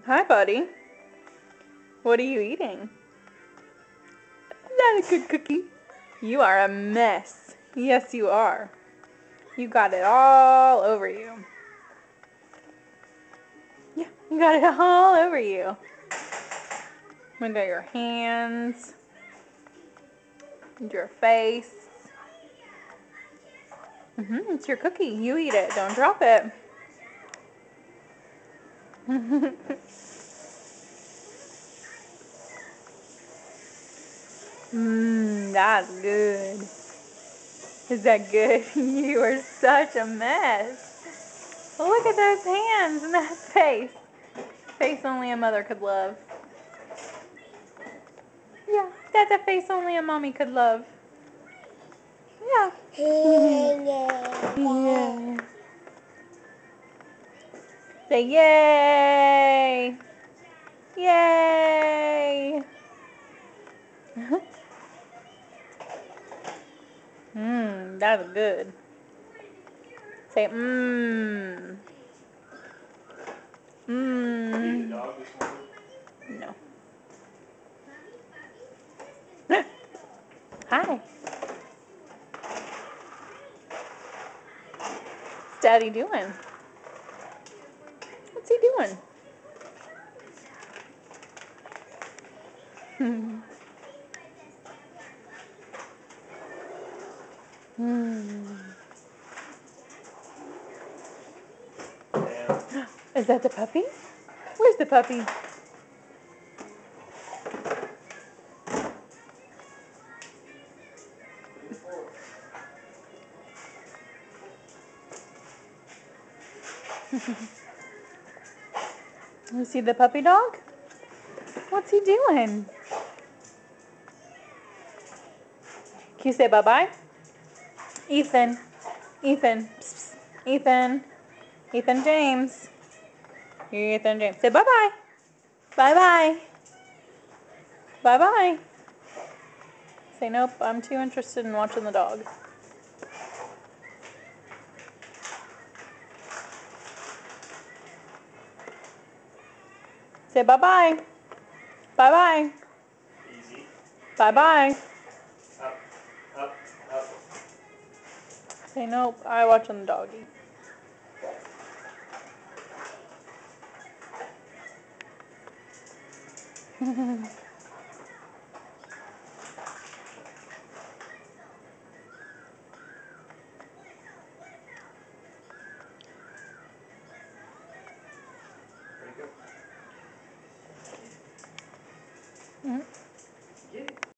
Hi, buddy. What are you eating? Is that a good cookie? You are a mess. Yes, you are. You got it all over you. Yeah, you got it all over you. Under your hands, and your face. It's your cookie. You eat it. Don't drop it. That's good. Is that good? You are such a mess. Look at those hands and that face. Face only a mother could love. Yeah, that's a face only a mommy could love. Yeah. Yeah. Say yay. Yay. That's good. Say mmm. Mmm. Eat a dog this morning? No. Hi. What's Daddy doing? What's he doing? Damn. Is that the puppy? Where's the puppy? You see the puppy dog? What's he doing? Can you say bye-bye? Ethan. Ethan. Psst, psst. Ethan. Ethan James. You're Ethan James. Say bye-bye. Bye-bye. Bye-bye. Say nope, I'm too interested in watching the dog. Say bye-bye. Bye-bye. Easy. Bye-bye. Up, up, up. Say nope, I watching the doggy. Pretty good.